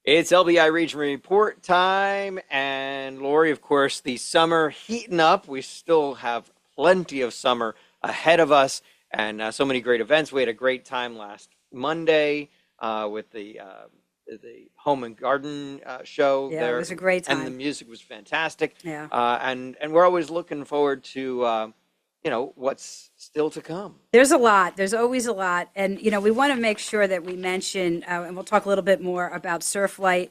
It's LBI Region Report time, and Lori, of course, the summer heating up. We still have plenty of summer ahead of us, and so many great events. We had a great time last Monday with the home and garden show Yeah, it there, was a great and the time. music was fantastic. Yeah. And we're always looking forward to what's still to come. There's a lot. There's always a lot. And, we want to make sure that we mention, and we'll talk a little bit more about Surflight.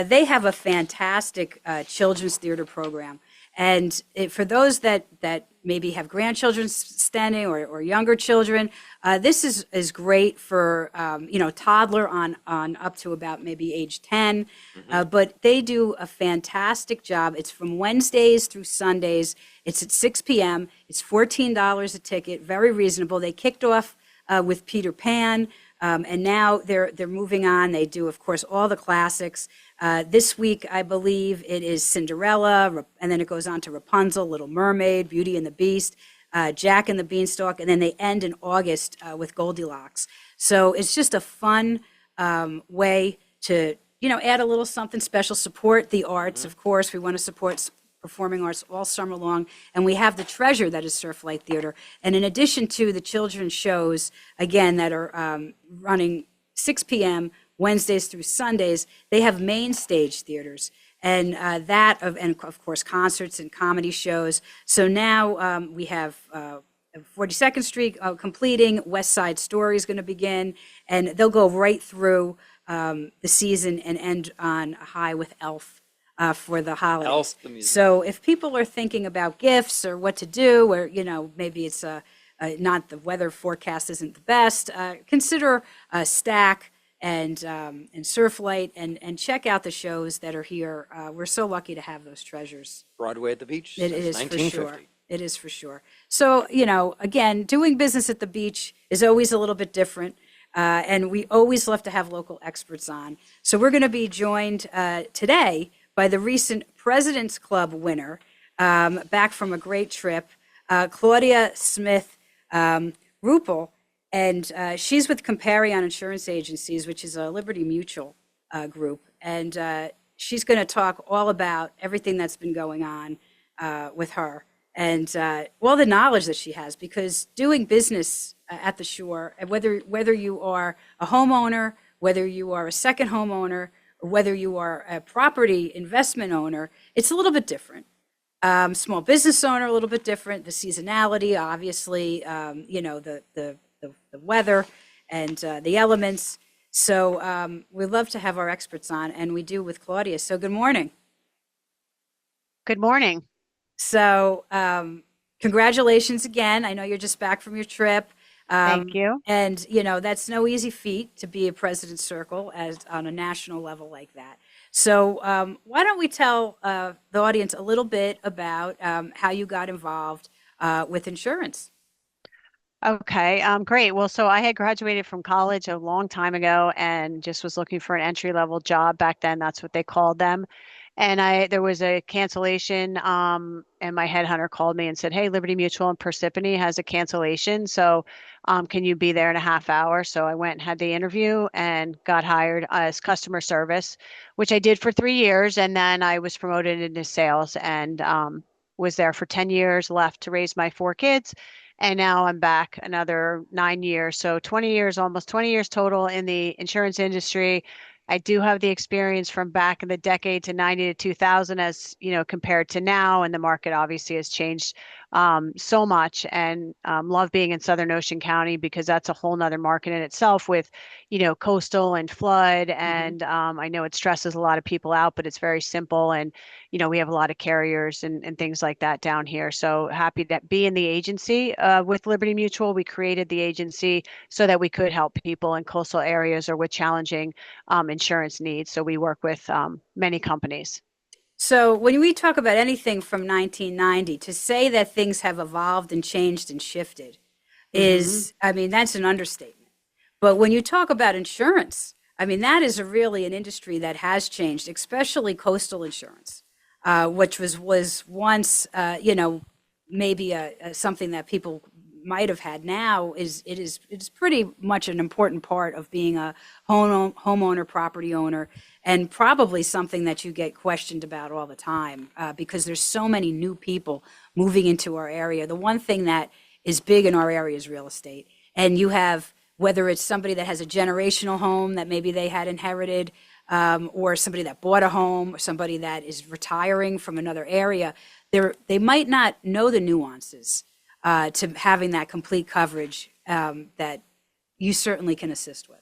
They have a fantastic children's theater program. And for those that maybe have grandchildren standing or younger children, this is great for, toddler on up to about maybe age 10. But they do a fantastic job. It's from Wednesdays through Sundays. It's at 6 p.m. It's $14 a ticket, very reasonable. They kicked off with Peter Pan, and now they're moving on. They do, of course, all the classics. This week, I believe it is Cinderella, and then it goes on to Rapunzel, Little Mermaid, Beauty and the Beast, Jack and the Beanstalk, and then they end in August with Goldilocks. So it's just a fun way to, add a little something special, support the arts. Of course, we want to support performing arts all summer long, and we have the treasure that is Surflight Theater. And in addition to the children's shows, again, that are running 6 p.m. Wednesdays through Sundays, they have main stage theaters, and and of course concerts and comedy shows. So now we have 42nd Street completing. West Side Story is going to begin, and they'll go right through the season and end on a high with Elf for the holidays. Elf the music. So if people are thinking about gifts or what to do, or maybe it's not the weather forecast isn't the best, consider Stack and Surflight and check out the shows that are here. We're so lucky to have those treasures. Broadway at the beach It since is for sure. 1950. It is for sure. So, again, doing business at the beach is always a little bit different. And we always love to have local experts on. So we're going to be joined today by the recent President's Club winner, back from a great trip, Claudia Smith Ruppel. And she's with Comparion Insurance Agencies, which is a Liberty Mutual group. And she's going to talk all about everything that's been going on with her and all the knowledge that she has, because doing business at the shore, whether you are a homeowner, whether you are a second homeowner, or whether you are a property investment owner, it's a little bit different. Small business owner, a little bit different. The seasonality, obviously, the weather and the elements. So we love to have our experts on, and we do with Claudia. So good morning. Good morning. So congratulations again. I know you're just back from your trip. Thank you. And, that's no easy feat to be a President's Circle on a national level like that. So why don't we tell the audience a little bit about how you got involved with insurance? Okay, great. Well, so I had graduated from college a long time ago and just was looking for an entry-level job back then. That's what they called them. And there was a cancellation, and my headhunter called me and said, "Hey, Liberty Mutual in Parsippany has a cancellation. So, can you be there in a half hour?" So I went and had the interview and got hired as customer service, which I did for 3 years. And then I was promoted into sales and was there for 10 years, left to raise my 4 kids. And now I'm back another 9 years. So 20 years, almost 20 years total in the insurance industry. I do have the experience from back in the decade to 90 to 2000 as, compared to now. And the market obviously has changed so much, and love being in Southern Ocean County because that's a whole nother market in itself with, coastal and flood. And I know it stresses a lot of people out, but it's very simple. And, we have a lot of carriers and things like that down here. So happy to be in the agency with Liberty Mutual. We created the agency so that we could help people in coastal areas or with challenging insurance needs. So we work with many companies. So when we talk about anything from 1990, to say that things have evolved and changed and shifted that's an understatement. But when you talk about insurance, that is really an industry that has changed, especially coastal insurance, which was once, maybe something that people might have had. Now it's pretty much an important part of being a homeowner, property owner. and probably something that you get questioned about all the time because there's so many new people moving into our area. The one thing that is big in our area is real estate. And you have, whether it's somebody that has a generational home that maybe they had inherited, or somebody that bought a home, or somebody that is retiring from another area, they might not know the nuances to having that complete coverage that you certainly can assist with.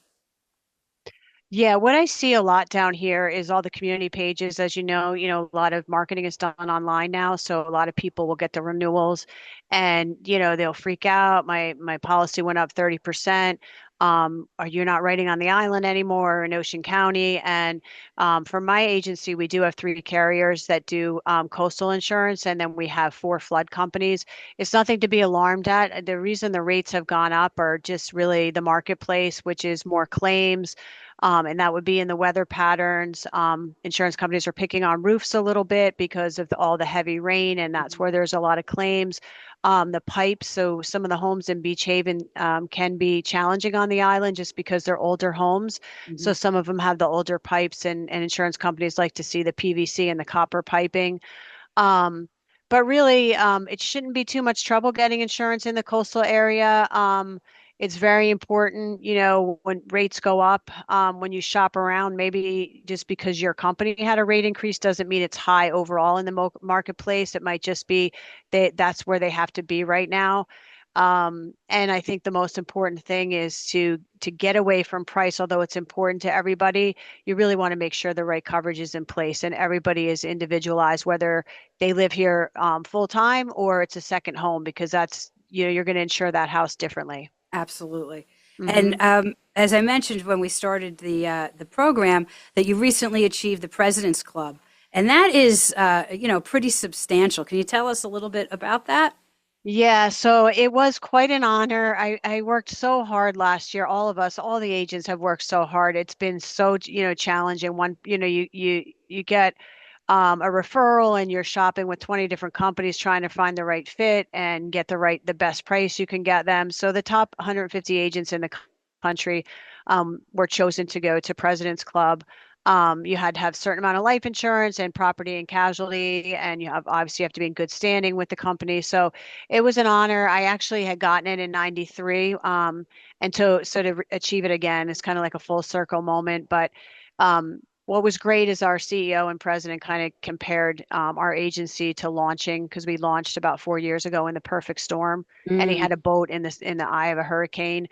Yeah, what I see a lot down here is all the community pages. As you know, a lot of marketing is done online now, so a lot of people will get the renewals, and they'll freak out. My policy went up 30%. Are you not writing on the island anymore in Ocean County? And for my agency, we do have three carriers that do coastal insurance, and then we have four flood companies. It's nothing to be alarmed at. The reason the rates have gone up are just really the marketplace, which is more claims. And that would be in the weather patterns. Insurance companies are picking on roofs a little bit because of all the heavy rain, and that's where there's a lot of claims. The pipes, so some of the homes in Beach Haven can be challenging on the island just because they're older homes. So Mhm. some of them have the older pipes, and insurance companies like to see the PVC and the copper piping. Um, but really, it shouldn't be too much trouble getting insurance in the coastal area. It's very important, when rates go up, when you shop around, maybe just because your company had a rate increase doesn't mean it's high overall in the marketplace. It might just be that's where they have to be right now. And I think the most important thing is to get away from price, although it's important to everybody. You really want to make sure the right coverage is in place and everybody is individualized, whether they live here full time or it's a second home, because that's, you're going to insure that house differently. Absolutely. And Hmm. as I mentioned when we started the program, that you recently achieved the President's Club, and that is pretty substantial. Can you tell us a little bit about that? Yeah, so it was quite an honor. I worked so hard last year. All of us, all the agents have worked so hard. It's been so, challenging. You get a referral and you're shopping with 20 different companies trying to find the right fit and get the best price you can get them. So the top 150 agents in the country were chosen to go to President's Club. You had to have a certain amount of life insurance and property and casualty, and you have to be in good standing with the company. So it was an honor. I actually had gotten it in '93, and to achieve it again is kind of like a full circle moment. But what was great is our CEO and president kind of compared our agency to launching, because we launched about 4 years ago in the perfect storm, and he Mm. had a boat in the eye of a hurricane.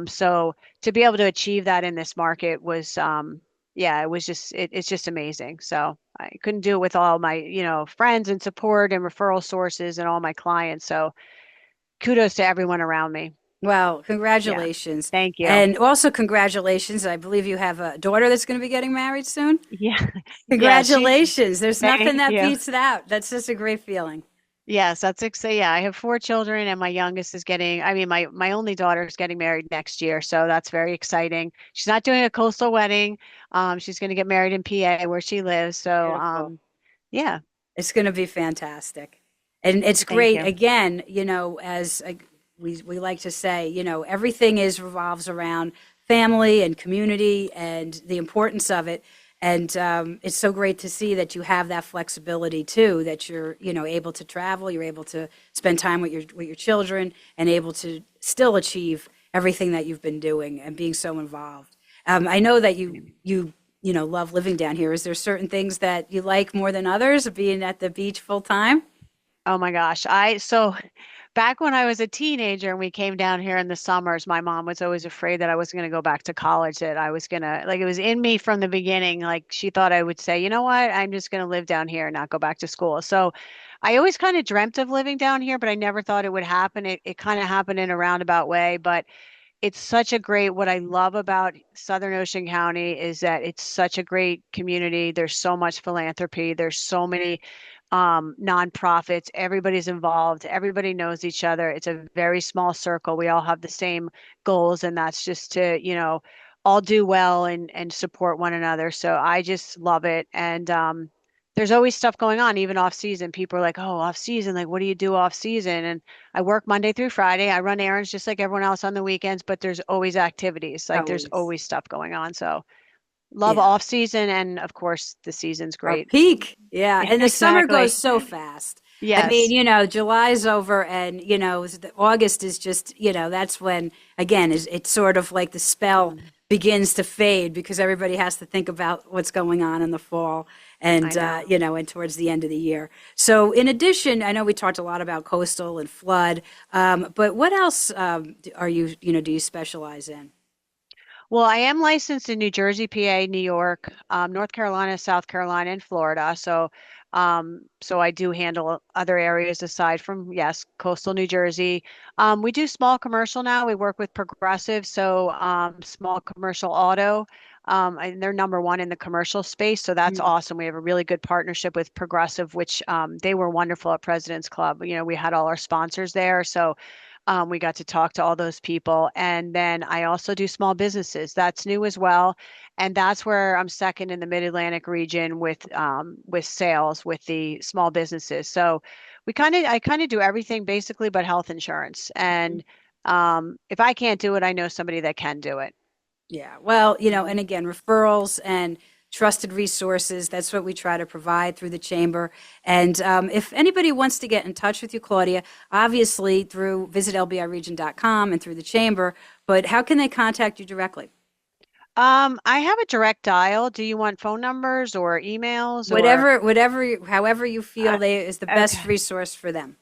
So to be able to achieve that in this market was, yeah, it was it's just amazing. So I couldn't do it with all my, friends and support and referral sources and all my clients. So kudos to everyone around me. Well, Yeah. congratulations. Thank you. And also congratulations. I believe you have a daughter that's going to be getting married soon. Yeah. Yeah. Congratulations. There's nothing Thank that you. beats that. That's just a great feeling. Yes, that's exciting. Yeah, I have four children, and my youngest is I mean, my only daughter is getting married next year, so that's very exciting. She's not doing a coastal wedding. She's going to get married in PA where she lives. So, Beautiful. yeah, It's going to be fantastic. And it's thank great, you. again, as we like to say, everything is revolves around family and community and the importance of it. And it's so great to see that you have that flexibility too, that you're, able to travel, you're able to spend time with your children and able to still achieve everything that you've been doing and being so involved. I know that you love living down here. Is there certain things that you like more than others, being at the beach full time? Oh my gosh. So back when I was a teenager and we came down here in the summers, my mom was always afraid that I was going to go back to college, that I was going to, like, it was in me from the beginning. Like, she thought I would say, you know what, I'm just going to live down here and not go back to school. So I always kind of dreamt of living down here, but I never thought it would happen. It kind of happened in a roundabout way, but it's such a great, what I love about Southern Ocean County is that it's such a great community. There's so much philanthropy. There's so many nonprofits. Everybody's involved. Everybody knows each other. It's a very small circle. We all have the same goals, and that's just to, all do well and support one another. So I just love it. And there's always stuff going on, even off season. People are like, "Oh, off season, like what do you do off season?" And I work Monday through Friday. I run errands just like everyone else on the weekends, but there's always activities. Like there's Always. always stuff going on. So Love Yeah. off season, and of course the season's Our great. peak. Yeah. And the summer goes Exactly. so fast. I mean, Yes. July's over and, August is just, that's when, again, is it's sort of like the spell Mm, begins to fade because everybody has to think about what's going on in the fall I and, know. and towards the end of the year. So, in addition, I know we talked a lot about coastal and flood, but what else do you specialize in? Well, I am licensed in New Jersey, PA, New York, North Carolina, South Carolina, and Florida. So I do handle other areas aside from, yes, coastal New Jersey. We do small commercial now. We work with Progressive, so small commercial auto. And they're number one in the commercial space, so that's Mm. awesome. We have a really good partnership with Progressive, which they were wonderful at President's Club. We had all our sponsors there, so we got to talk to all those people. And then I also do small businesses. That's new as well. And that's where I'm second in the Mid-Atlantic region with sales with the small businesses. So I kind of do everything basically but health insurance. And if I can't do it, I know somebody that can do it. Yeah. Well, Mhm. and again, referrals and trusted resources, that's what we try to provide through the chamber. And if anybody wants to get in touch with you, Claudia, obviously through visit lbiregion.com and through the chamber, but how can they contact you directly? I have a direct dial. Do you want phone numbers or emails or However you feel uh, they is the best okay. resource for them.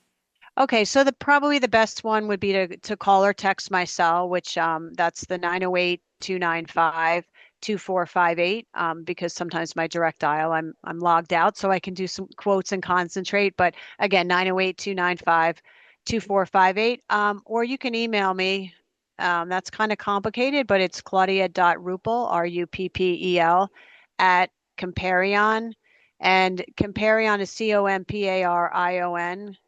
Okay, so the probably the best one would be to call or text my cell, which that's the 908-295-2458 because sometimes my direct dial I'm logged out so I can do some quotes and concentrate. But again, 908-295-2458. Or you can email me. That's kind of complicated, but it's Claudia.Ruppel, Ruppel, at Comparion. And Comparion is Comparion,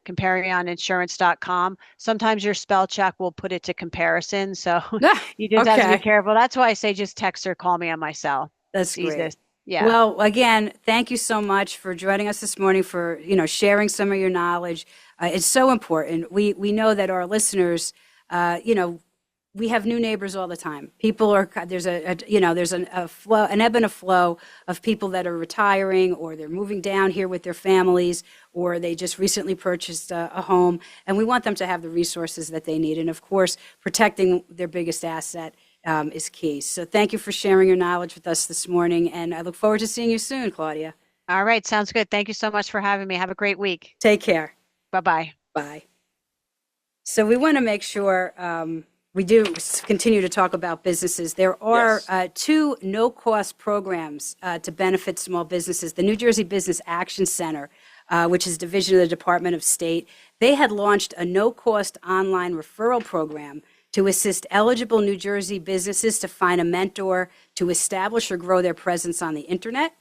comparioninsurance.com. Sometimes your spell check will put it to comparison. So Ah, you just have to be okay. careful. That's why I say just text or call me on my cell. That's It's great. easiest. Yeah. Well, again, thank you so much for joining us this morning for, sharing some of your knowledge. It's so important. We know that our listeners, we have new neighbors all the time. People are there's a flow, an ebb and a flow of people that are retiring or they're moving down here with their families or they just recently purchased a home, and we want them to have the resources that they need. And of course, protecting their biggest asset is key. So thank you for sharing your knowledge with us this morning, and I look forward to seeing you soon, Claudia. All right. Sounds good. Thank you so much for having me. Have a great week. Take care. Bye-bye. Bye. So we want to make sure we do continue to talk about businesses. There are Yes. two no-cost programs to benefit small businesses. The New Jersey Business Action Center, which is a division of the Department of State, they had launched a no-cost online referral program to assist eligible New Jersey businesses to find a mentor to establish or grow their presence on the internet.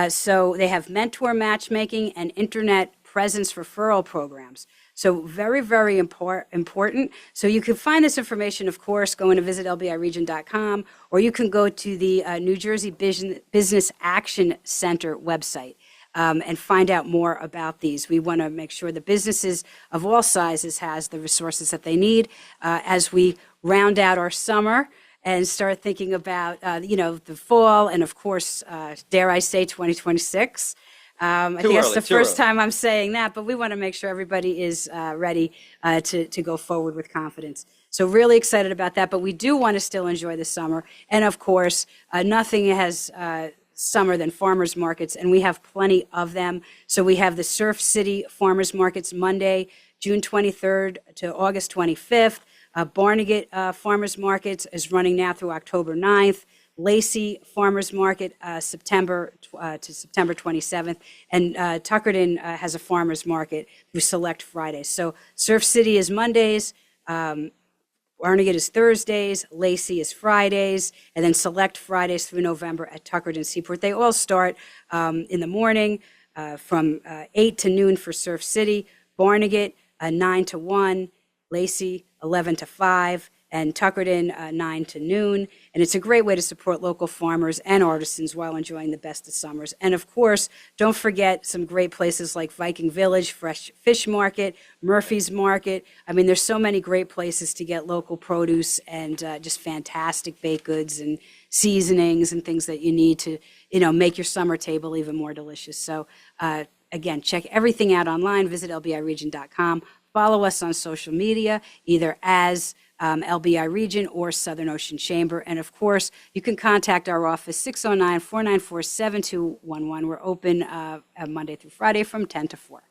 So they have mentor matchmaking and internet presence referral programs. So very, very important. So you can find this information, of course, going to visit lbiregion.com, or you can go to the New Jersey Business Action Center website and find out more about these. We want to make sure the businesses of all sizes has the resources that they need as we round out our summer and start thinking about, the fall and, of course, dare I say, 2026. I Too think that's early, the too first early. time I'm saying that, but we want to make sure everybody is ready to go forward with confidence. So really excited about that, but we do want to still enjoy the summer. And of course, nothing has summer than farmers markets, and we have plenty of them. So we have the Surf City Farmers Markets Monday, June 23rd to August 25th. Barnegat Farmers Markets is running now through October 9th. Lacey Farmers Market, September to September 27th. And Tuckerton has a farmers market through Select Fridays. So Surf City is Mondays, Barnegat is Thursdays, Lacey is Fridays, and then Select Fridays through November at Tuckerton Seaport. They all start in the morning from 8 to noon for Surf City, Barnegat 9 to 1, Lacey 11 to 5, and Tuckerton 9 to noon. And it's a great way to support local farmers and artisans while enjoying the best of summers. And of course, don't forget some great places like Viking Village, Fresh Fish Market, Murphy's Market. I mean, there's so many great places to get local produce and just fantastic baked goods and seasonings and things that you need to, make your summer table even more delicious. So again, check everything out online. Visit lbiregion.com. Follow us on social media, either as LBI Region or Southern Ocean Chamber. And of course, you can contact our office, 609-494-7211. We're open Monday through Friday from 10 to 4.